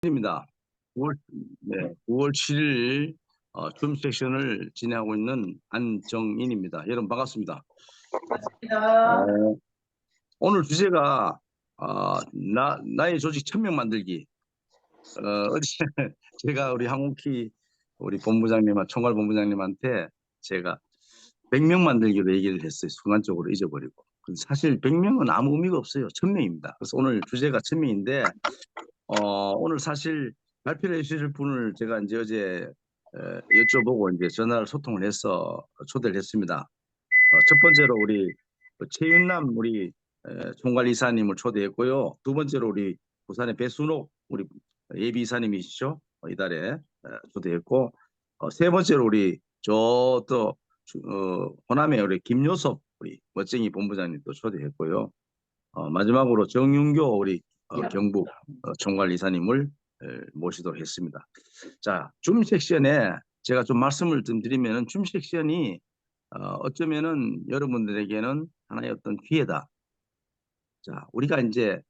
입니다. 9월, 네, 9월 7일 줌 세션을 진행하고 있는 안정인입니다. 여러분 반갑습니다. 반갑습니다. 오늘 주제가 나의 조직 1000명 만들기. 어제 제가 우리 항우키 우리 총괄 본부장님한테 제가 100명 만들기로 얘기를 했어요. 순간적으로 잊어버리고. 근데 사실 100명은 아무 의미가 없어요. 1000명입니다. 그래서 오늘 주제가 1000명인데 오늘 사실 발표를 해주실 분을 제가 이제 어제 여쭤보고 이제 전화를 소통을 해서 초대를 했습니다. 첫 번째로 우리 최윤남 우리 총괄이사님을 초대했고요. 두 번째로 우리 부산의 배순옥 우리 예비이사님이시죠. 이달에 초대했고 세 번째로 우리 저또 호남의 우리 김요섭 우리 멋쟁이 본부장님도 초대했고요. 마지막으로 정윤교 우리 경북 총괄이사님을 모시도록 했습니다. 자, 줌 섹션에 제가 좀 말씀을 좀 드리면은 줌 섹션이 어쩌면은 여러분들에게는 하나의 어떤 기회다. 자, 우리가 이제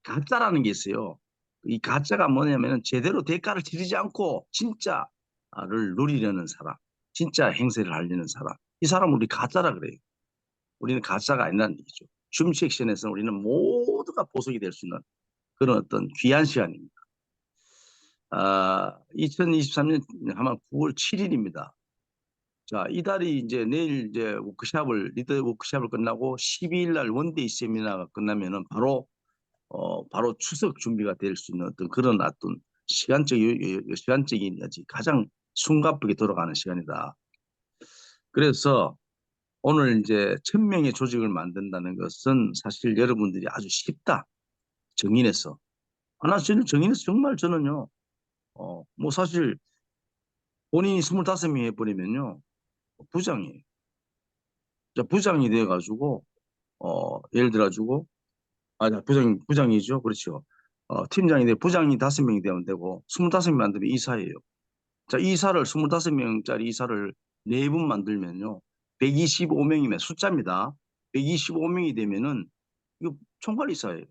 가짜라는 게 있어요. 이 가짜가 뭐냐면은 제대로 대가를 치르지 않고 진짜를 누리려는 사람, 진짜 행세를 하려는 사람. 이 사람 우리 가짜라 그래요. 우리는 가짜가 아니라는 얘기죠. 줌 섹션에서 우리는 모두가 보석이 될 수 있는 그런 어떤 귀한 시간입니다. 2023년 아마 9월 7일입니다. 자, 이달이 이제 내일 이제 리더 워크샵을 끝나고 12일 날 원데이 세미나가 끝나면은 바로 추석 준비가 될 수 있는 어떤 그런 어떤 시간적인 가장 숨가쁘게 돌아가는 시간이다. 그래서 오늘 이제 1000명의 조직을 만든다는 것은 사실 여러분들이 아주 쉽다. 정인해서. 저는 정인해서 정말 저는요, 뭐 사실 본인이 25명이 해버리면요, 부장이에요. 자, 부장이 돼가지고, 예를 들어가지고, 부장이죠. 그렇죠. 팀장이 돼, 부장이 5명이 되면 되고, 25명 만들면 이사예요. 자, 25명짜리 이사를 4분 만들면요, 125명이면 숫자입니다. 125명이 되면은, 이거 총괄이사예요.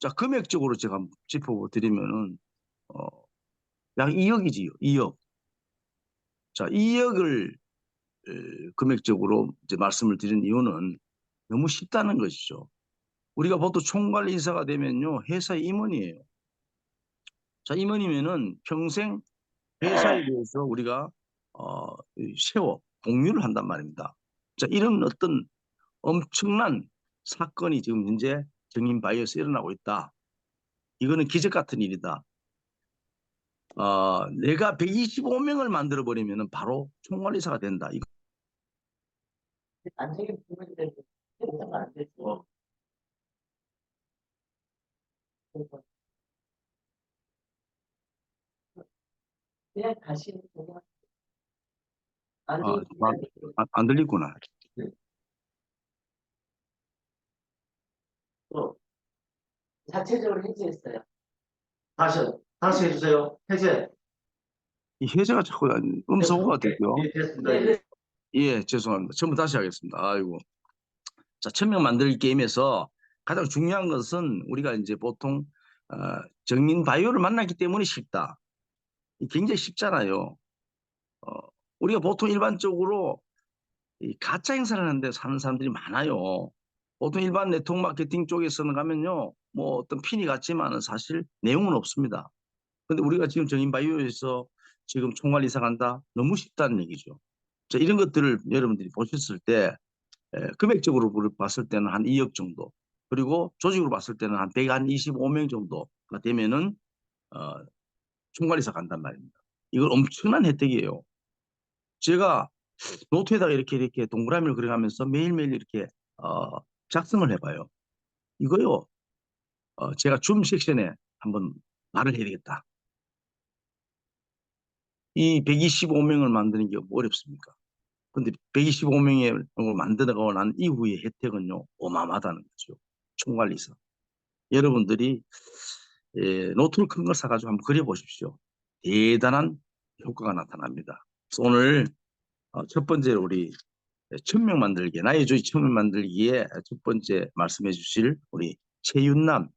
자, 금액적으로 제가 짚어드리면은, 어, 약 2억이지요. 2억. 자, 2억을 금액적으로 이제 말씀을 드린 이유는 너무 쉽다는 것이죠. 우리가 보통 총괄이사가 되면요, 회사의 임원이에요. 자, 임원이면은 평생 회사에 대해서 우리가 공유를 한단 말입니다. 자, 이런 어떤 엄청난 사건이 지금 현재 정인바이오에서 일어나고 있다. 이거는 기적 같은 일이다. 내가 125명을 만들어 버리면은 바로 총괄이사가 된다. 이거. 안 되는 부분들은 해보면 안 되죠. 그냥 다시 그냥 안 아, 되는 안 들리구나. 또 자체적으로 해제했어요. 다시 해주세요. 해제. 이 해제가 자꾸 음소거가 되고요. 예, 됐습니다. 네, 예, 죄송합니다. 처음 다시 하겠습니다. 아이고. 자, 1000명 만들기 게임에서 가장 중요한 것은 우리가 이제 보통 어, 정인 바이오를 만났기 때문에 쉽다. 굉장히 쉽잖아요. 어, 우리가 보통 일반적으로 이 가짜 행사를 하는데 사는 사람들이 많아요. 보통 일반 네트워크 마케팅 쪽에서는 가면요, 뭐 어떤 핀이 같지만은 사실 내용은 없습니다. 근데 우리가 지금 정인 바이오에서 지금 총괄 이사 간다? 너무 쉽다는 얘기죠. 자, 이런 것들을 여러분들이 보셨을 때 금액적으로 봤을 때는 한 2억 정도, 그리고 조직으로 봤을 때는 한 125명 정도가 되면은 어, 총괄이사 간단 말입니다. 이걸 엄청난 혜택이에요. 제가 노트에다가 이렇게 동그라미를 그려가면서 매일매일 이렇게 작성을 해봐요. 이거요. 제가 줌 섹션에 한번 말을 해야 되겠다. 이 125명을 만드는 게 어렵습니까? 근데 125명을 만들어가고 난 이후의 혜택은요, 어마어마하다는 거죠. 총괄이사. 여러분들이 노트를 큰 걸 사가지고 한번 그려보십시오. 대단한 효과가 나타납니다. 그래서 오늘 첫 번째 우리 1000명 만들기, 나의 조직 1000명 만들기에 첫 번째 말씀해 주실 우리 최윤남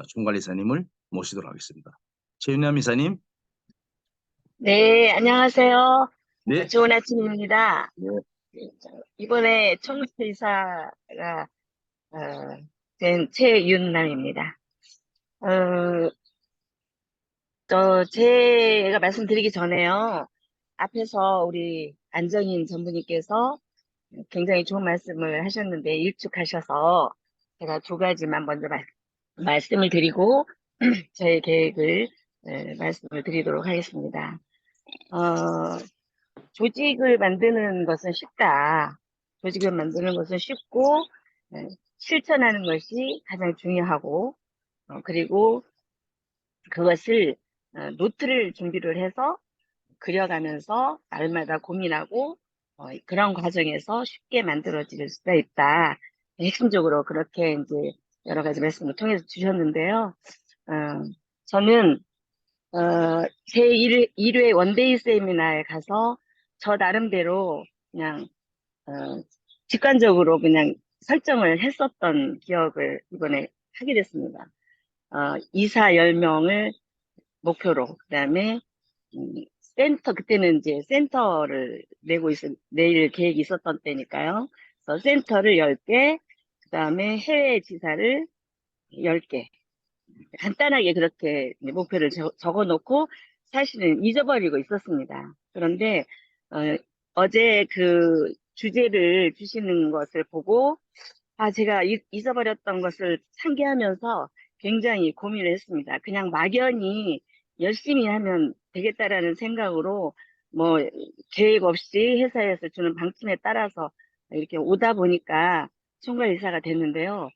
총괄이사님을 모시도록 하겠습니다. 최윤남 이사님. 네, 안녕하세요. 네. 좋은 아침입니다. 네. 이번에 총무이사가 된 최윤남입니다. 제가 말씀드리기 전에요. 앞에서 우리 안정인 전무님께서 굉장히 좋은 말씀을 하셨는데 일축하셔서 제가 두 가지만 먼저 말씀을 드리고 저의 계획을 말씀을 드리도록 하겠습니다. 조직을 만드는 것은 쉽다. 조직을 만드는 것은 쉽고 실천하는 것이 가장 중요하고 그리고 그것을 노트를 준비를 해서 그려가면서 날마다 고민하고 그런 과정에서 쉽게 만들어질 수가 있다. 핵심적으로 그렇게 이제 여러 가지 말씀을 통해서 주셨는데요. 저는 제 1회 원데이 세미나에 가서 저 나름대로 그냥 직관적으로 그냥 설정을 했었던 기억을 이번에 하게 됐습니다. 이사 10명을 목표로, 그 다음에 그때는 이제 센터를 내일 계획이 있었던 때니까요. 그래서 센터를 10개, 그 다음에 해외 지사를 10개. 간단하게 그렇게 목표를 적어놓고 사실은 잊어버리고 있었습니다. 그런데 어제 그 주제를 주시는 것을 보고 제가 잊어버렸던 것을 상기하면서 굉장히 고민을 했습니다. 그냥 막연히 열심히 하면 되겠다라는 생각으로 뭐 계획 없이 회사에서 주는 방침에 따라서 이렇게 오다 보니까 총괄이사가 됐는데요.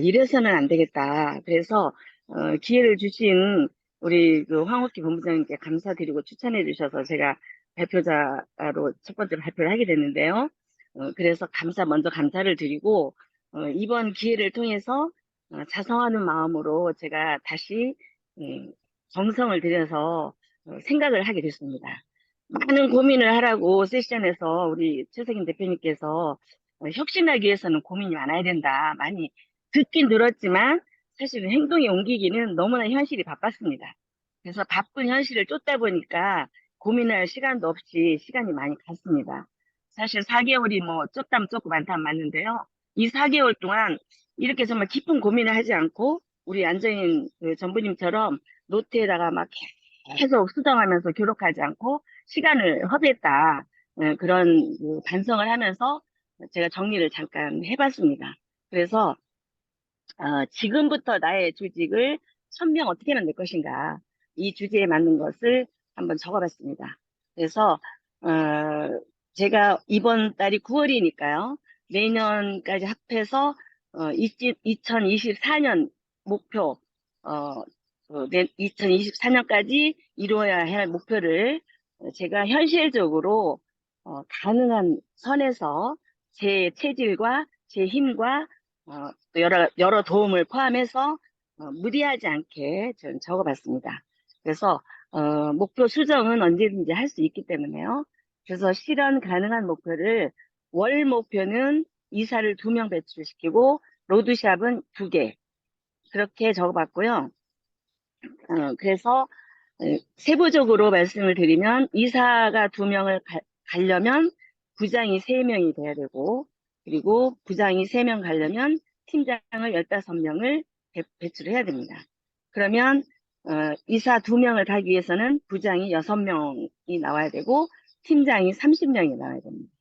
이래서는 안 되겠다. 그래서 기회를 주신 우리 그 황옥기 본부장님께 감사드리고 추천해 주셔서 제가 발표자로 첫 번째로 발표를 하게 됐는데요. 그래서 먼저 감사를 드리고 이번 기회를 통해서 자성하는 마음으로 제가 다시 정성을 들여서 생각을 하게 됐습니다. 많은 고민을 하라고 세션에서 우리 최석인 대표님께서 혁신하기 위해서는 고민이 많아야 된다. 많이 듣긴 들었지만 사실은 행동에 옮기기는 너무나 현실이 바빴습니다. 그래서 바쁜 현실을 쫓다 보니까 고민할 시간도 없이 시간이 많이 갔습니다. 사실 4개월이 뭐 쫓다면 쫓고 많다면 맞는데요. 이 4개월 동안 이렇게 정말 깊은 고민을 하지 않고 우리 안정인 그 전부님처럼 노트에다가 막 계속 수정하면서 기록하지 않고 시간을 허비했다. 그런 그 반성을 하면서 제가 정리를 잠깐 해봤습니다. 그래서 지금부터 나의 조직을 1000명 어떻게 만들 것인가 이 주제에 맞는 것을 한번 적어봤습니다. 그래서 제가 이번 달이 9월이니까요. 내년까지 합해서 2024년 목표 2024년까지 이루어야 할 목표를 제가 현실적으로 가능한 선에서 제 체질과 제 힘과 또 여러 도움을 포함해서 무리하지 않게 저는 적어봤습니다. 그래서 목표 수정은 언제든지 할 수 있기 때문에요. 그래서 실현 가능한 목표를 월 목표는 이사를 2명 배출시키고 로드샵은 2개 그렇게 적어봤고요. 그래서 세부적으로 말씀을 드리면 이사가 2명을 가려면 부장이 3명이 돼야 되고 그리고 부장이 3명 가려면 팀장을 15명을 배출해야 됩니다. 그러면 이사 2명을 가기 위해서는 부장이 6명이 나와야 되고 팀장이 30명이 나와야 됩니다.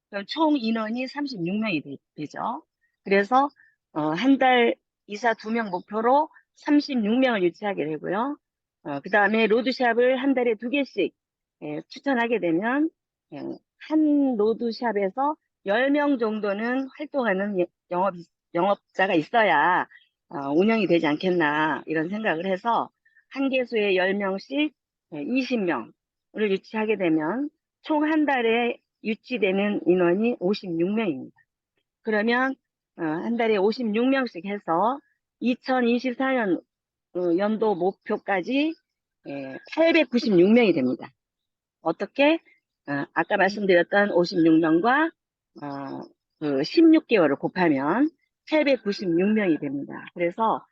그럼 총 인원이 36명이 되죠. 그래서 한 달 이사 2명 목표로 36명을 유치하게 되고요. 그 다음에 로드샵을 한 달에 2개씩 추천하게 되면 한 로드샵에서 10명 정도는 활동하는 영업자가 있어야 운영이 되지 않겠나 이런 생각을 해서 한 개소에 10명씩 20명을 유치하게 되면 총 한 달에 유치되는 인원이 56명입니다. 그러면 한 달에 56명씩 해서 2024년 연도 목표까지 896명이 됩니다. 어떻게? 아까 말씀드렸던 56명과 그 16개월을 곱하면 896명이 됩니다. 그래서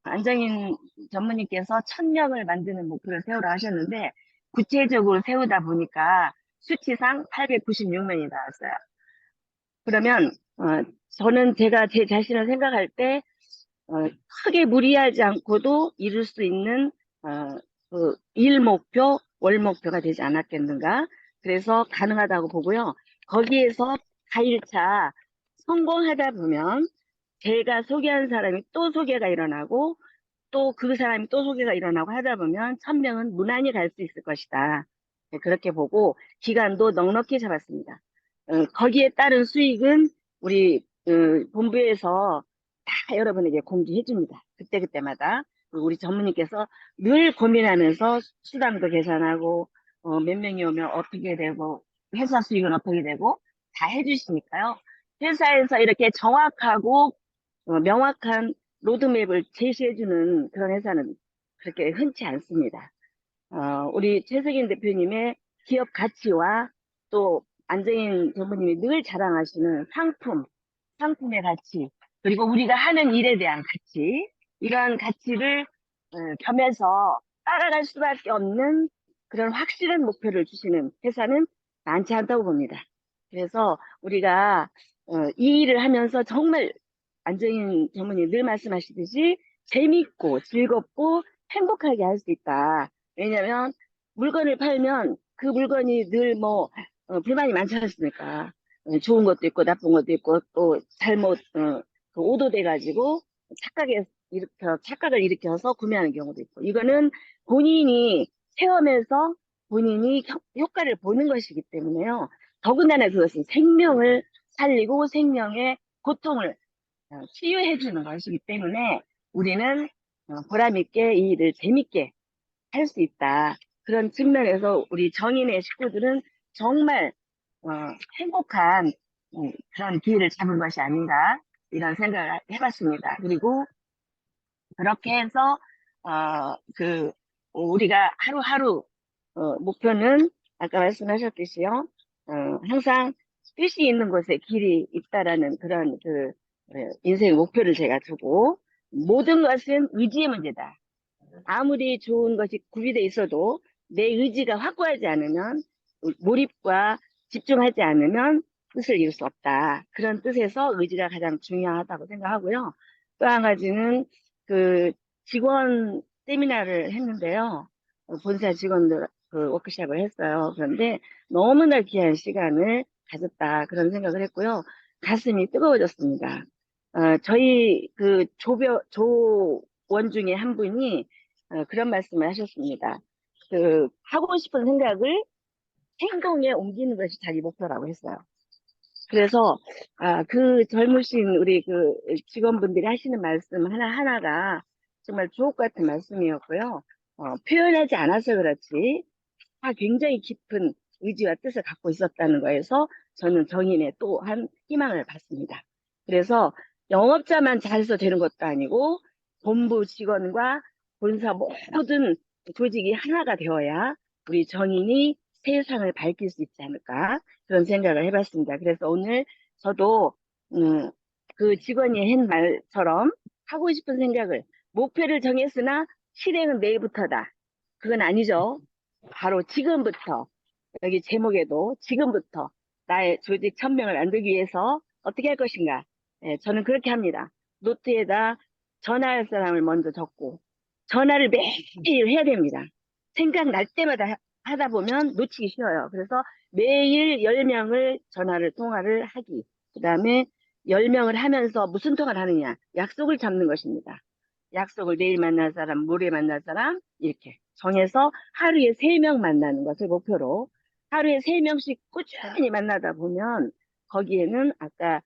안정인 전무님께서 1000명을 만드는 목표를 세우라 하셨는데, 구체적으로 세우다 보니까 수치상 896명이 나왔어요. 그러면, 저는 제가 제 자신을 생각할 때, 크게 무리하지 않고도 이룰 수 있는, 일 목표, 월 목표가 되지 않았겠는가. 그래서 가능하다고 보고요. 거기에서 4일차 성공하다 보면 제가 소개한 사람이 또 소개가 일어나고 또 그 사람이 또 소개가 일어나고 하다 보면 1000명은 무난히 갈 수 있을 것이다. 네, 그렇게 보고 기간도 넉넉히 잡았습니다. 거기에 따른 수익은 우리 본부에서 다 여러분에게 공지해 줍니다. 그때그때마다. 우리 전무님께서 늘 고민하면서 수당도 계산하고 몇 명이 오면 어떻게 되고 회사 수익은 어떻게 되고 다 해주시니까요. 회사에서 이렇게 정확하고 명확한 로드맵을 제시해주는 그런 회사는 그렇게 흔치 않습니다. 우리 최석인 대표님의 기업 가치와 또 안정인 전무님이 늘 자랑하시는 상품의 가치, 그리고 우리가 하는 일에 대한 가치, 이러한 가치를 겸해서 따라갈 수밖에 없는 그런 확실한 목표를 주시는 회사는 많지 않다고 봅니다. 그래서 우리가 이 일을 하면서 정말 안정인 전무님 늘 말씀하시듯이 재밌고 즐겁고 행복하게 할 수 있다. 왜냐면 물건을 팔면 그 물건이 늘 불만이 많지 않습니까? 좋은 것도 있고 나쁜 것도 있고 또 잘못 그 오도돼 가지고 착각을 일으켜서 구매하는 경우도 있고, 이거는 본인이 체험해서 본인이 효과를 보는 것이기 때문에요. 더군다나 그것은 생명을 살리고 생명의 고통을 치유해 주는 것이기 때문에 우리는 보람 있게 이 일을 재밌게 할 수 있다. 그런 측면에서 우리 정인의 식구들은 정말 행복한 그런 기회를 잡은 것이 아닌가 이런 생각을 해봤습니다. 그리고 그렇게 해서 우리가 하루하루 목표는 아까 말씀하셨듯이요. 항상 뜻이 있는 곳에 길이 있다라는 그런 인생 목표를 제가 두고, 모든 것은 의지의 문제다. 아무리 좋은 것이 구비돼 있어도 내 의지가 확고하지 않으면, 몰입과 집중하지 않으면 뜻을 이룰 수 없다. 그런 뜻에서 의지가 가장 중요하다고 생각하고요. 또 한 가지는 직원 세미나를 했는데요. 본사 직원들 워크숍을 했어요. 그런데 너무나 귀한 시간을 가졌다. 그런 생각을 했고요. 가슴이 뜨거워졌습니다. 저희 조원 중에 한 분이 그런 말씀을 하셨습니다. 하고 싶은 생각을 행동에 옮기는 것이 자기 목표라고 했어요. 그래서 그 젊으신 우리 직원분들이 하시는 말씀 하나하나가 정말 주옥 같은 말씀이었고요. 표현하지 않아서 그렇지 다 굉장히 깊은 의지와 뜻을 갖고 있었다는 거에서 저는 정인의 또한 희망을 받습니다. 그래서 영업자만 잘해서 되는 것도 아니고 본부 직원과 본사 모든 조직이 하나가 되어야 우리 정인이 세상을 밝힐 수 있지 않을까 그런 생각을 해봤습니다. 그래서 오늘 저도 그 직원이 한 말처럼 하고 싶은 생각을, 목표를 정했으나 실행은 내일부터다. 그건 아니죠. 바로 지금부터, 여기 제목에도 지금부터 나의 조직 1000명을 만들기 위해서 어떻게 할 것인가. 저는 그렇게 합니다. 노트에다 전화할 사람을 먼저 적고 전화를 매일 해야 됩니다. 생각날 때마다 하다 보면 놓치기 쉬워요. 그래서 매일 10명을 통화를 하기. 그 다음에 10명을 하면서 무슨 통화를 하느냐. 약속을 잡는 것입니다. 약속을 내일 만날 사람, 모레 만날 사람 이렇게 정해서 하루에 3명 만나는 것을 목표로 하루에 3명씩 꾸준히 만나다 보면 거기에는 아까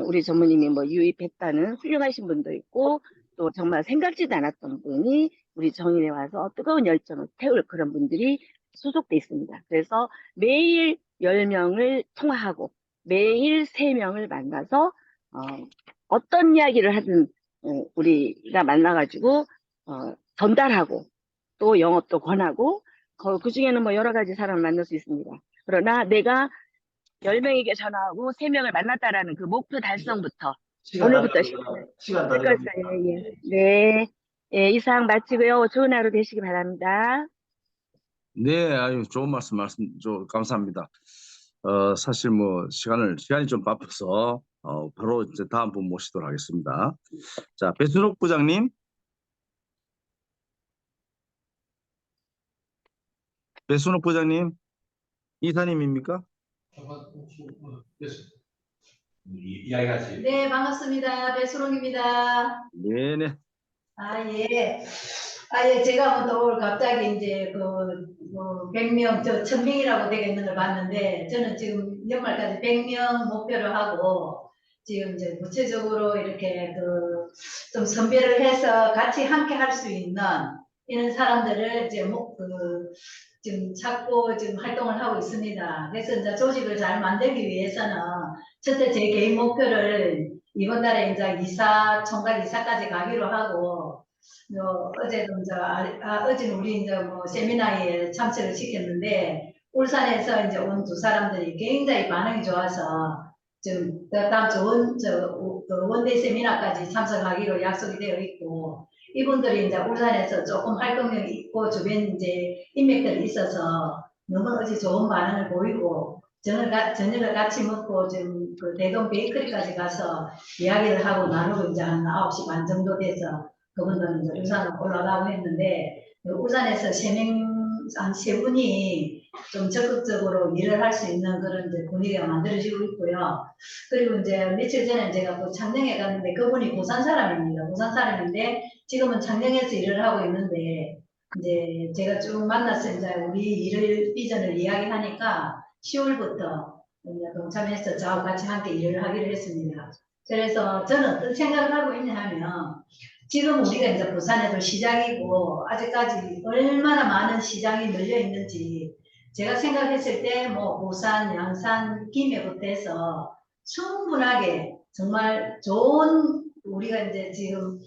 우리 전무님이 유입했다는 훌륭하신 분도 있고 또 정말 생각지도 않았던 분이 우리 정인에 와서 뜨거운 열정을 태울 그런 분들이 소속돼 있습니다. 그래서 매일 10명을 통화하고 매일 3명을 만나서 어떤 이야기를 하든 우리가 만나가지고 전달하고 또 영업도 권하고 그 중에는 여러 가지 사람을 만날 수 있습니다. 그러나 내가 10명에게 전화하고 3명을 만났다라는 그 목표 달성부터 시간 다 오늘부터 돼갑니다. 시간 다 시작할 돼갑니다. 거예요. 예. 네. 예, 이상 마치고요. 좋은 하루 되시기 바랍니다. 네, 아유, 좋은 말씀, 감사합니다. 사실 뭐, 시간이 좀 바빠서, 바로 이제 다음 분 모시도록 하겠습니다. 자, 배순옥 부장님. 배순옥 부장님, 이사님입니까? 이야기하지. 네, 반갑습니다. 배수롱입니다. 네네. 아, 예. 아, 예, 제가 또 오늘 갑자기 이제 100명, 1000명이라고 되어 있는 걸 봤는데, 저는 지금 연말까지 100명 목표를 하고, 지금 이제 구체적으로 이렇게 좀 선별을 해서 같이 함께 할 수 있는 이런 사람들을 이제 지금 찾고 지금 활동을 하고 있습니다. 그래서 이제 조직을 잘 만들기 위해서는 첫째 제 개인 목표를 이번 달에 이제 총괄 이사까지 가기로 하고, 어제도 이제, 어제는 우리 이제 세미나에 참석을 시켰는데, 울산에서 이제 온 두 사람들이 굉장히 반응이 좋아서, 지금 다음 주 원데이 세미나까지 참석하기로 약속이 되어 있고, 이분들이 이제 울산에서 조금 활동력이 있고, 주변 이제 인맥들이 있어서 너무 어제 좋은 반응을 보이고, 저녁을 같이 먹고 지금 대동 베이커리까지 가서 이야기를 하고 나누고 이제 한 9시 반 정도 돼서 그분들은 이제 울산으로 올라가고 했는데, 울산에서 한 세 분이 좀 적극적으로 일을 할 수 있는 그런 이제 분위기가 만들어지고 있고요. 그리고 이제 며칠 전에 제가 또 창녕에 갔는데 그분이 부산 사람입니다. 부산 사람인데 지금은 창녕에서 일을 하고 있는데, 이제 제가 쭉 만나서 이제 우리 일을 비전을 이야기하니까 10월부터 동참해서 저하고 같이 함께 일을 하기로 했습니다. 그래서 저는 어떤 생각을 하고 있냐 하면, 지금 우리가 이제 부산에도 시장이고 아직까지 얼마나 많은 시장이 널려 있는지, 제가 생각했을 때 부산, 양산, 김해부터 해서 충분하게 정말 좋은 우리가 이제 지금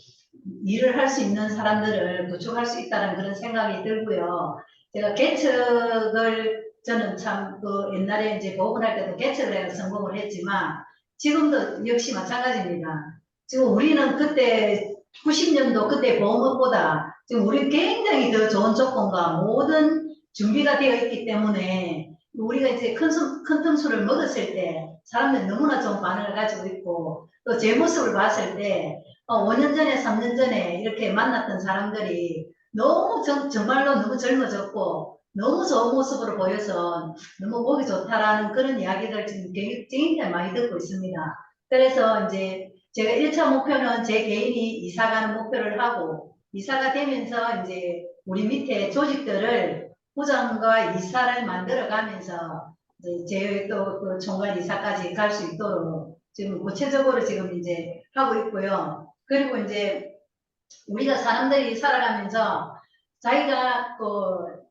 일을 할 수 있는 사람들을 구축할 수 있다는 그런 생각이 들고요. 제가 개척을 저는 참 옛날에 이제 보건할 때도 개척을 해서 성공을 했지만 지금도 역시 마찬가지입니다. 지금 우리는 그때 90년도 그때 보험업보다 지금 우리 굉장히 더 좋은 조건과 모든 준비가 되어 있기 때문에 우리가 이제 큰 등수를 먹었을 때 사람들이 너무나 좋은 반응을 가지고 있고, 또 제 모습을 봤을 때 5년 전에 3년 전에 이렇게 만났던 사람들이 정말로 너무 젊어졌고 너무 좋은 모습으로 보여서 너무 보기 좋다라는 그런 이야기를 지금 굉장히 많이 듣고 있습니다. 그래서 이제 제가 1차 목표는 제 개인이 이사 가는 목표를 하고, 이사가 되면서 이제 우리 밑에 조직들을 부장과 이사를 만들어 가면서 이제 제 총괄 이사까지 갈 수 있도록 지금 구체적으로 지금 이제 하고 있고요. 그리고 이제 우리가 사람들이 살아가면서 자기가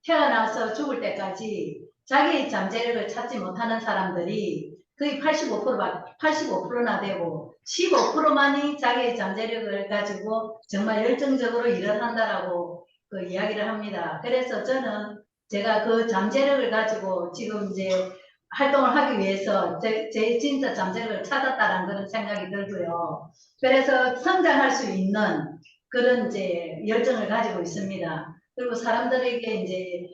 태어나서 죽을 때까지 자기의 잠재력을 찾지 못하는 사람들이 거의 85%나 되고 15%만이 자기의 잠재력을 가지고 정말 열정적으로 일을 한다라고 이야기를 합니다. 그래서 저는 제가 그 잠재력을 가지고 지금 이제 활동을 하기 위해서 제 진짜 잠재력을 찾았다는 그런 생각이 들고요. 그래서 성장할 수 있는 그런 이제 열정을 가지고 있습니다. 그리고 사람들에게 이제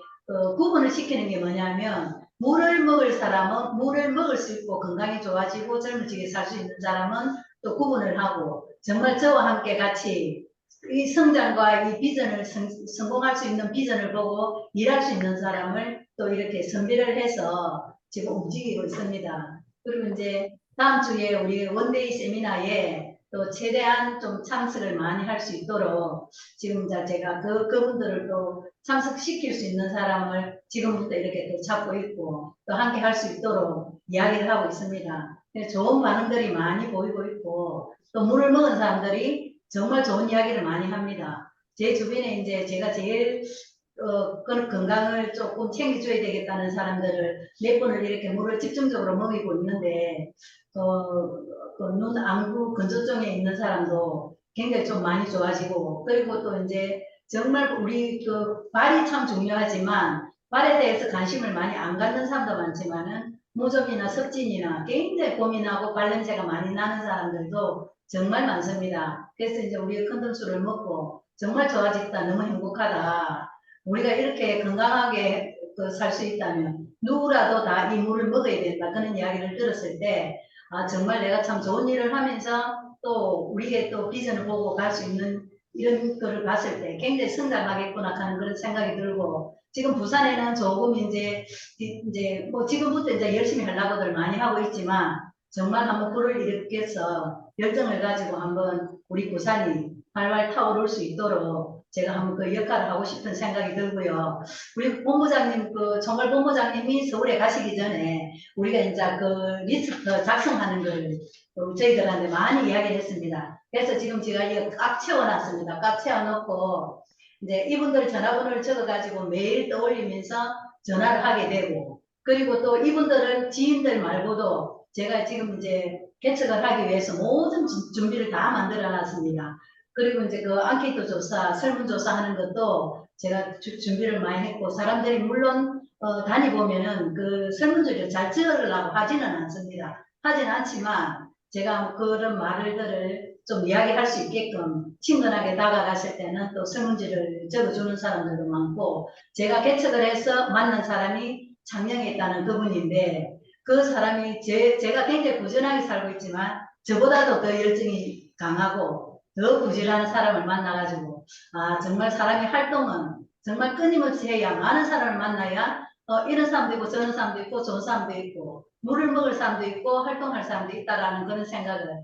구분을 시키는 게 뭐냐면, 물을 먹을 사람은 물을 먹을 수 있고 건강이 좋아지고 젊어지게 살 수 있는 사람은 또 구분을 하고, 정말 저와 함께 같이 이 성장과 이 비전을 성공할 수 있는 비전을 보고 일할 수 있는 사람을 또 이렇게 선별을 해서 지금 움직이고 있습니다. 그리고 이제 다음 주에 우리 원데이 세미나에 또 최대한 좀 참석을 많이 할 수 있도록 지금 제가 그분들을 또 참석시킬 수 있는 사람을 지금부터 이렇게 또 찾고 있고 또 함께 할 수 있도록 이야기를 하고 있습니다. 좋은 반응들이 많이 보이고 있고, 또 물을 먹은 사람들이 정말 좋은 이야기를 많이 합니다. 제 주변에 이제 제가 제일 건강을 조금 챙겨줘야 되겠다는 사람들을 몇 번을 이렇게 물을 집중적으로 먹이고 있는데, 눈 안구 건조증에 있는 사람도 굉장히 좀 많이 좋아지고, 그리고 또 이제 정말 우리 발이 참 중요하지만 발에 대해서 관심을 많이 안 갖는 사람도 많지만은 무좀이나 섭진이나 굉장히 고민하고 발냄새가 많이 나는 사람들도 정말 많습니다. 그래서 이제 우리가 컨텐츠를 먹고 정말 좋아졌다, 너무 행복하다. 우리가 이렇게 건강하게 살 수 있다면 누구라도 다 이 물을 먹어야 된다. 그런 이야기를 들었을 때 아, 정말 내가 참 좋은 일을 하면서 또 우리의 또 비전을 보고 갈 수 있는 이런 거를 봤을 때 굉장히 성장하겠구나 하는 그런 생각이 들고 지금 부산에는 조금 이제 뭐 지금부터 이제 열심히 하려고들 많이 하고 있지만 정말 한번 불을 일으켜서 열정을 가지고 한번 우리 부산이 활활 타오를 수 있도록 제가 한번 그 역할을 하고 싶은 생각이 들고요. 우리 본부장님, 총괄 본부장님이 서울에 가시기 전에 우리가 이제 그 리스트 작성하는 걸 저희들한테 많이 이야기를 했습니다. 그래서 지금 제가 이거 꽉 채워놨습니다. 꽉 채워놓고 이제 이분들 전화번호를 적어가지고 매일 떠올리면서 전화를 하게 되고 그리고 또 이분들은 지인들 말고도 제가 지금 이제 개척을 하기 위해서 모든 준비를 다 만들어 놨습니다. 그리고 이제 그 앙케이트 조사, 설문조사 하는 것도 제가 준비를 많이 했고 사람들이 물론 다니보면은 그 설문조사를 잘 지으려고 하지는 않습니다. 하지는 않지만 제가 그런 말들을 좀 이야기할 수 있게끔 친근하게 다가갔을 때는 또 설문지를 적어주는 사람들도 많고 제가 개척을 해서 만난 사람이 창녕에 있다는 그분인데 그 사람이 제가 굉장히 부지런하게 살고 있지만 저보다도 더 열정이 강하고 더 부지런한 사람을 만나가지고 아 정말 사람이 활동은 정말 끊임없이 해야 많은 사람을 만나야 이런 사람도 있고 저런 사람도 있고 좋은 사람도 있고 물을 먹을 사람도 있고 활동할 사람도 있다라는 그런 생각을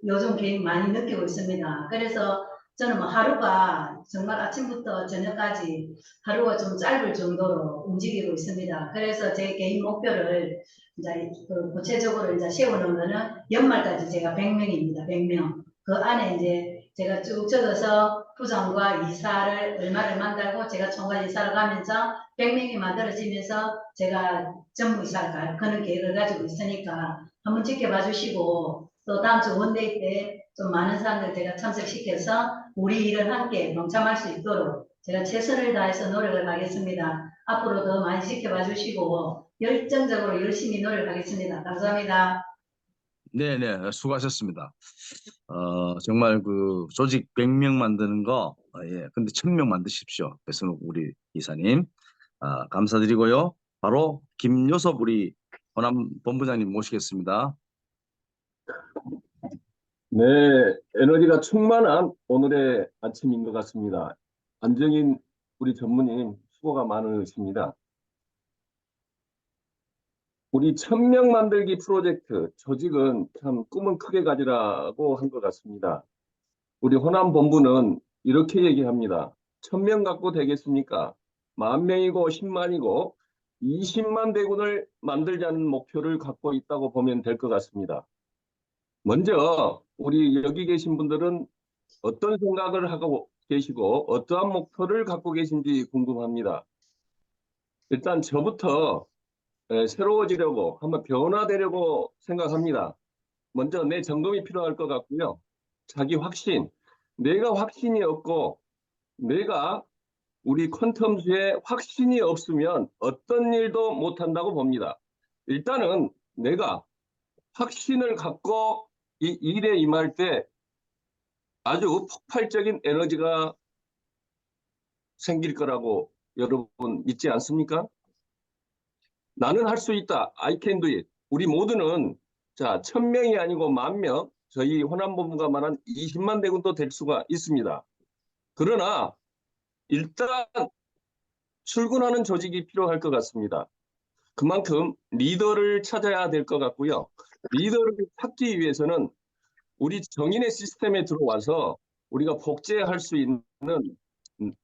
요즘 굉장히 많이 느끼고 있습니다. 그래서 저는 뭐 하루가 정말 아침부터 저녁까지 하루가 좀 짧을 정도로 움직이고 있습니다. 그래서 제 개인 목표를 이제 구체적으로 이제 세우는 거는 연말까지 제가 100명입니다. 100명. 그 안에 이제 제가 쭉 적어서 부장과 이사를 얼마를 만들고 제가 총괄 이사를 가면서 100명이 만들어지면서 제가 전무이사를 갈 그런 계획을 가지고 있으니까 한번 지켜봐 주시고 또 다음 주 원데이 때 좀 많은 사람들 제가 참석시켜서 우리 일을 함께 동참할 수 있도록 제가 최선을 다해서 노력을 하겠습니다. 앞으로 더 많이 지켜봐 주시고 열정적으로 열심히 노력하겠습니다. 감사합니다. 네네, 수고하셨습니다. 정말 그 조직 100명 만드는 거, 예, 근데 1000명 만드십시오. 배순욱 우리 이사님. 감사드리고요. 바로 김요섭 우리 호남 본부장님 모시겠습니다. 네, 에너지가 충만한 오늘의 아침인 것 같습니다. 안정인 우리 전무님 수고가 많으십니다. 우리 1000명 만들기 프로젝트 조직은 참 꿈은 크게 가지라고 한 것 같습니다. 우리 호남 본부는 이렇게 얘기합니다. 1000명 갖고 되겠습니까? 10,000명이고 10만이고 20만 대군을 만들자는 목표를 갖고 있다고 보면 될 것 같습니다. 먼저 우리 여기 계신 분들은 어떤 생각을 하고 계시고 어떠한 목표를 갖고 계신지 궁금합니다. 일단 저부터 새로워지려고 한번 변화되려고 생각합니다. 먼저 내 점검이 필요할 것 같고요. 자기 확신, 내가 확신이 없고 내가 우리 퀀텀스에 확신이 없으면 어떤 일도 못한다고 봅니다. 일단은 내가 확신을 갖고 이 일에 임할 때 아주 폭발적인 에너지가 생길 거라고 여러분 믿지 않습니까? 나는 할 수 있다. I can do it. 우리 모두는 자 1000명이 아니고 10,000명, 저희 호남본부가 말한 20만 대군도 될 수가 있습니다. 그러나 일단 출근하는 조직이 필요할 것 같습니다. 그만큼 리더를 찾아야 될 것 같고요. 리더를 찾기 위해서는 우리 정인의 시스템에 들어와서 우리가 복제할 수 있는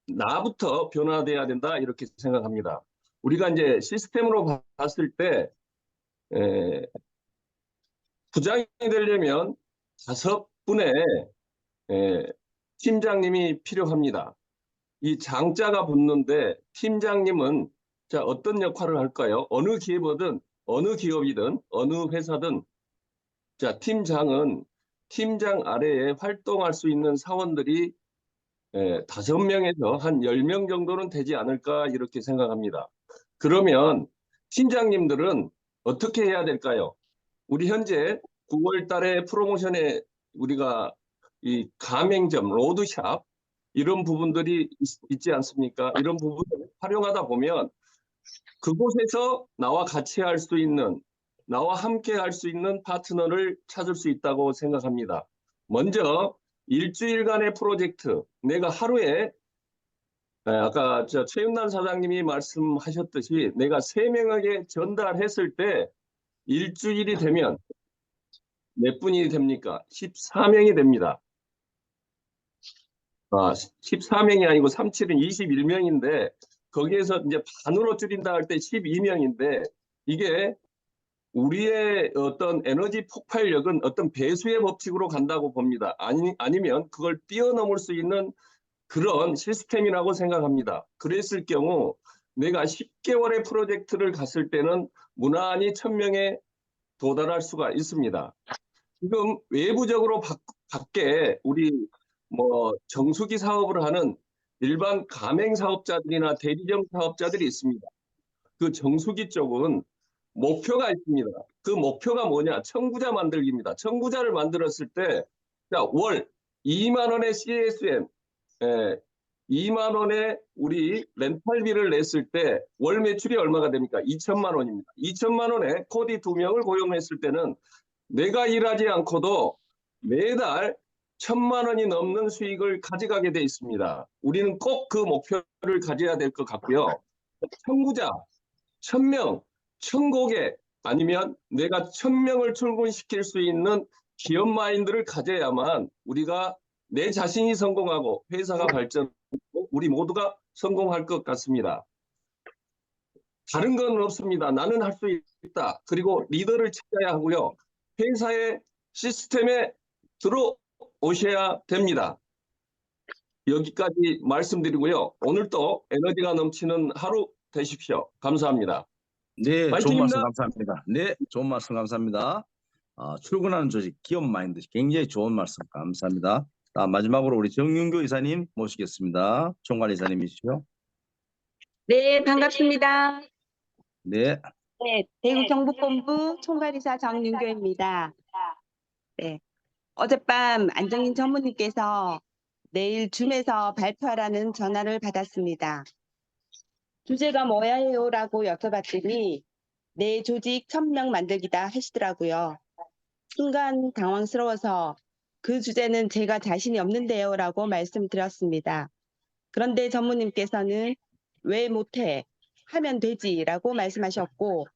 나부터 변화돼야 된다 이렇게 생각합니다. 우리가 이제 시스템으로 봤을 때 부장이 되려면 5분의 팀장님이 필요합니다. 이 장자가 붙는데 팀장님은 자 어떤 역할을 할까요? 어느 기업이든 어느 기업이든 어느 회사든 자 팀장은 팀장 아래에 활동할 수 있는 사원들이 5명에서 한 10명 정도는 되지 않을까 이렇게 생각합니다. 그러면 팀장님들은 어떻게 해야 될까요? 우리 현재 9월 달에 프로모션에 우리가 이 가맹점, 로드샵 이런 부분들이 있지 않습니까? 이런 부분을 활용하다 보면 그곳에서 나와 같이 할 수 있는, 나와 함께 할 수 있는 파트너를 찾을 수 있다고 생각합니다. 먼저 일주일간의 프로젝트, 내가 하루에 아까 최윤란 사장님이 말씀하셨듯이 내가 3명에게 전달했을 때 일주일이 되면 몇 분이 됩니까? 14명이 됩니다. 14명이 아니고 37은 21명인데 거기에서 이제 반으로 줄인다 할 때 12명인데 이게 우리의 어떤 에너지 폭발력은 어떤 배수의 법칙으로 간다고 봅니다. 아니면 그걸 뛰어넘을 수 있는 그런 시스템이라고 생각합니다. 그랬을 경우 내가 10개월의 프로젝트를 갔을 때는 무난히 1000명에 도달할 수가 있습니다. 지금 외부적으로 밖에 우리 뭐 정수기 사업을 하는 일반 가맹 사업자들이나 대리점 사업자들이 있습니다. 그 정수기 쪽은 목표가 있습니다. 그 목표가 뭐냐? 청구자 만들기입니다. 청구자를 만들었을 때 월 2만 원의 CSM, 2만 원의 우리 렌탈비를 냈을 때 월 매출이 얼마가 됩니까? 2천만 원입니다. 2천만 원에 코디 2명을 고용했을 때는 내가 일하지 않고도 매달 1,000만 원이 넘는 수익을 가져가게 돼 있습니다. 우리는 꼭 그 목표를 가져야 될 것 같고요. 청구자, 1,000명, 1,000고객 아니면 내가 1,000명을 출근시킬 수 있는 기업 마인드를 가져야만 우리가 내 자신이 성공하고 회사가 발전하고 우리 모두가 성공할 것 같습니다. 다른 건 없습니다. 나는 할 수 있다. 그리고 리더를 찾아야 하고요. 회사의 시스템에 들어오셔야 됩니다. 여기까지 말씀드리고요. 오늘도 에너지가 넘치는 하루 되십시오. 감사합니다. 네, 좋은 파이팅입니다. 말씀 감사합니다. 네, 좋은 말씀 감사합니다. 출근하는 조직, 기업 마인드 굉장히 좋은 말씀 감사합니다. 마지막으로 우리 정윤교 이사님 모시겠습니다. 총괄 이사님이시죠? 네, 반갑습니다. 네, 네, 대구 경북본부 총괄이사 정윤교입니다. 네, 어젯밤 안정인 전무님께서 내일 줌에서 발표하라는 전화를 받았습니다. 주제가 뭐야 해요라고 여쭤봤더니 내 조직 1000명 만들기다 하시더라고요. 순간 당황스러워서 그 주제는 제가 자신이 없는데요 라고 말씀드렸습니다. 그런데 전무님께서는 왜 못해? 하면 되지 라고 말씀하셨고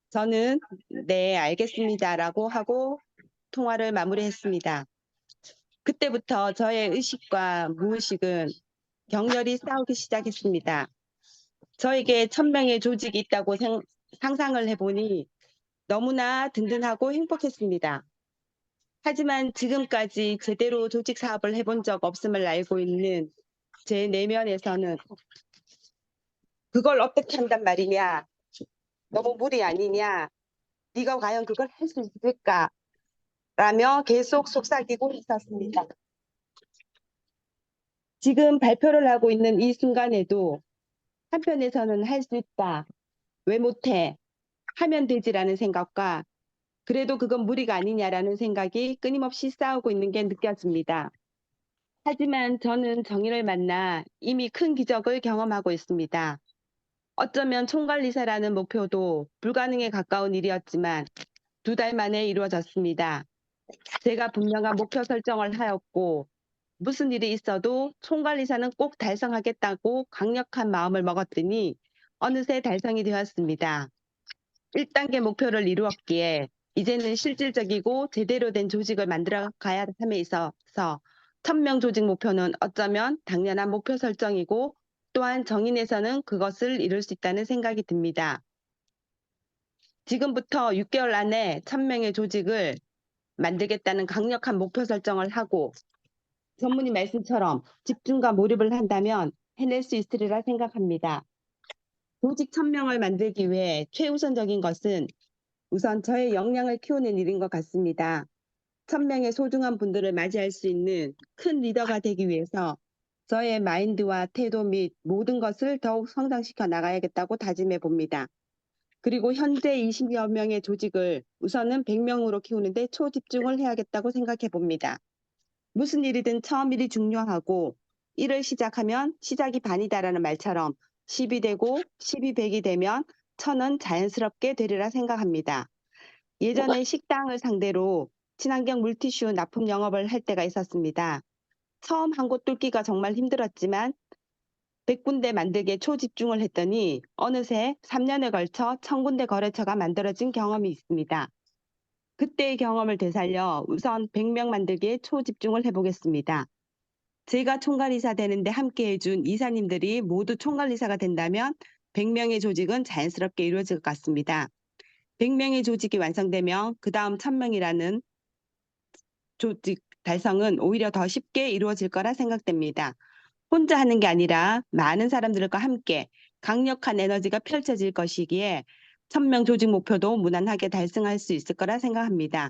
저는 네 알겠습니다라고 하고 통화를 마무리했습니다. 그때부터 저의 의식과 무의식은 격렬히 싸우기 시작했습니다. 저에게 1000명의 조직이 있다고 상상을 해보니 너무나 든든하고 행복했습니다. 하지만 지금까지 제대로 조직 사업을 해본 적 없음을 알고 있는 제 내면에서는 그걸 어떻게 한단 말이냐? 너무 무리 아니냐? 네가 과연 그걸 할 수 있을까? 라며 계속 속삭이고 있었습니다. 지금 발표를 하고 있는 이 순간에도 한편에서는 할 수 있다. 왜 못해? 하면 되지라는 생각과 그래도 그건 무리가 아니냐라는 생각이 끊임없이 싸우고 있는 게 느껴집니다. 하지만 저는 정의를 만나 이미 큰 기적을 경험하고 있습니다. 어쩌면 총괄이사라는 목표도 불가능에 가까운 일이었지만 2달 만에 이루어졌습니다. 제가 분명한 목표 설정을 하였고 무슨 일이 있어도 총괄이사는 꼭 달성하겠다고 강력한 마음을 먹었더니 어느새 달성이 되었습니다. 1단계 목표를 이루었기에 이제는 실질적이고 제대로 된 조직을 만들어 가야 함에 있어서 1000명 조직 목표는 어쩌면 당연한 목표 설정이고 또한 정인에서는 그것을 이룰 수 있다는 생각이 듭니다. 지금부터 6개월 안에 1000명의 조직을 만들겠다는 강력한 목표 설정을 하고 전문의 말씀처럼 집중과 몰입을 한다면 해낼 수 있으리라 생각합니다. 조직 1000명을 만들기 위해 최우선적인 것은 우선 저의 역량을 키우는 일인 것 같습니다. 1000명의 소중한 분들을 맞이할 수 있는 큰 리더가 되기 위해서 저의 마인드와 태도 및 모든 것을 더욱 성장시켜 나가야겠다고 다짐해 봅니다. 그리고 현재 20여 명의 조직을 우선은 100명으로 키우는데 초집중을 해야겠다고 생각해 봅니다. 무슨 일이든 처음 일이 중요하고 일을 시작하면 시작이 반이다라는 말처럼 10이 되고 10이 100이 되면 1000은 자연스럽게 되리라 생각합니다. 예전에 식당을 상대로 친환경 물티슈 납품 영업을 할 때가 있었습니다. 처음 한 곳 뚫기가 정말 힘들었지만 100군데 만들기에 초집중을 했더니 어느새 3년에 걸쳐 1000군데 거래처가 만들어진 경험이 있습니다. 그때의 경험을 되살려 우선 100명 만들기에 초집중을 해보겠습니다. 제가 총괄이사 되는데 함께 해준 이사님들이 모두 총괄이사가 된다면 100명의 조직은 자연스럽게 이루어질 것 같습니다. 100명의 조직이 완성되면 그 다음 1000명이라는 조직 달성은 오히려 더 쉽게 이루어질 거라 생각됩니다. 혼자 하는 게 아니라 많은 사람들과 함께 강력한 에너지가 펼쳐질 것이기에 1000명 조직 목표도 무난하게 달성할 수 있을 거라 생각합니다.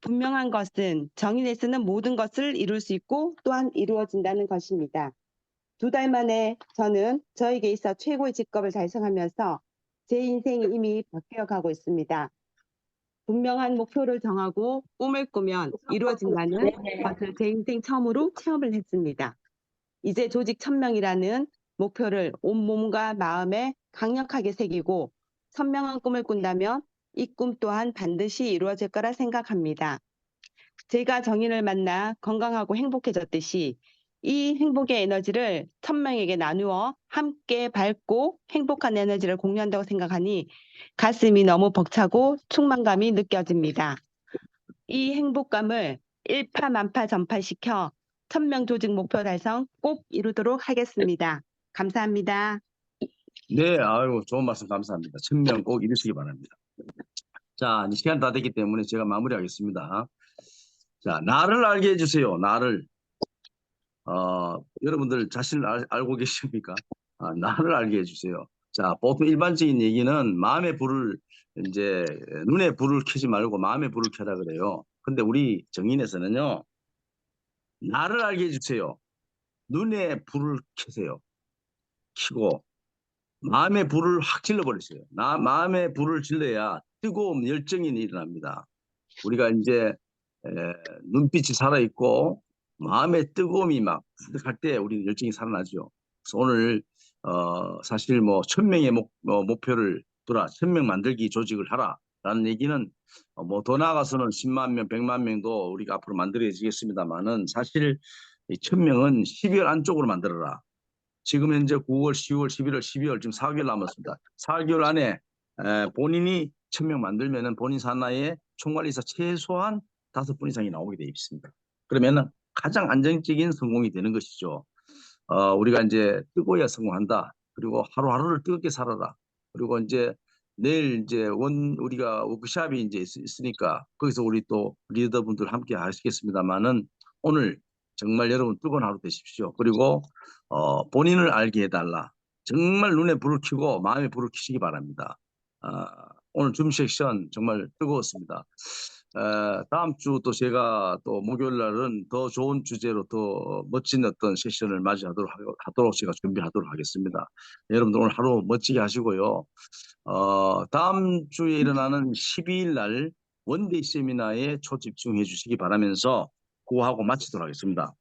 분명한 것은 정인에 쓰는 모든 것을 이룰 수 있고 또한 이루어진다는 것입니다. 2달 만에 저는 저에게 있어 최고의 직업을 달성하면서 제 인생이 이미 바뀌어가고 있습니다. 분명한 목표를 정하고 꿈을 꾸면 이루어진다는 것을 제 인생 처음으로 체험을 했습니다. 이제 조직 1000명이라는 목표를 온몸과 마음에 강력하게 새기고 선명한 꿈을 꾼다면 이 꿈 또한 반드시 이루어질 거라 생각합니다. 제가 정인을 만나 건강하고 행복해졌듯이 이 행복의 에너지를 1000명에게 나누어 함께 밝고 행복한 에너지를 공유한다고 생각하니 가슴이 너무 벅차고 충만감이 느껴집니다. 이 행복감을 일파만파 전파시켜 1000명 조직 목표 달성 꼭 이루도록 하겠습니다. 감사합니다. 네, 아유, 좋은 말씀 감사합니다. 1000명 꼭 이루시기 바랍니다. 자, 이제 시간 다 됐기 때문에 제가 마무리하겠습니다. 자, 나를 알게 해주세요. 나를. 여러분들 자신을 알고 계십니까? 나를 알게 해주세요. 자, 보통 일반적인 얘기는 마음의 불을 이제 눈에 불을 켜지 말고 마음의 불을 켜라 그래요. 근데 우리 정인에서는요, 나를 알게 해주세요. 눈에 불을 켜세요. 켜고 마음의 불을 확 질러버리세요. 마음의 불을 질러야 뜨거운 열정이 일어납니다. 우리가 이제 눈빛이 살아있고 마음의 뜨거움이 막 할 때 우리 열정이 살아나죠. 그래서 오늘 사실 뭐 1000명의 목표를 두라, 1000명 만들기 조직을 하라라는 얘기는 뭐 더 나아가서는 10만 명, 100만 명도 우리가 앞으로 만들어지겠습니다만은 사실 이 1000명은 12월 안쪽으로 만들어라. 지금 현재 9월, 10월, 11월, 12월 지금 4개월 남았습니다. 4개월 안에 본인이 1000명 만들면은 본인 산하에 총괄이사 최소한 5분 이상이 나오게 돼 있습니다. 그러면은 가장 안정적인 성공이 되는 것이죠. 우리가 이제 뜨거워야 성공한다. 그리고 하루하루를 뜨겁게 살아라. 그리고 이제 내일 이제 우리가 워크숍이 이제 있으니까 거기서 우리 또 리더분들 함께 하시겠습니다만은 오늘 정말 여러분 뜨거운 하루 되십시오. 그리고 본인을 알게 해달라. 정말 눈에 불을 켜고 마음에 불을 켜시기 바랍니다. 오늘 줌 섹션 정말 뜨거웠습니다. 다음 주 또 제가 또 목요일 날은 더 좋은 주제로 더 멋진 어떤 세션을 맞이하도록 제가 준비하도록 하겠습니다. 여러분들 오늘 하루 멋지게 하시고요. 다음 주에 일어나는 12일 날 원데이 세미나에 초집중해 주시기 바라면서 구호하고 마치도록 하겠습니다.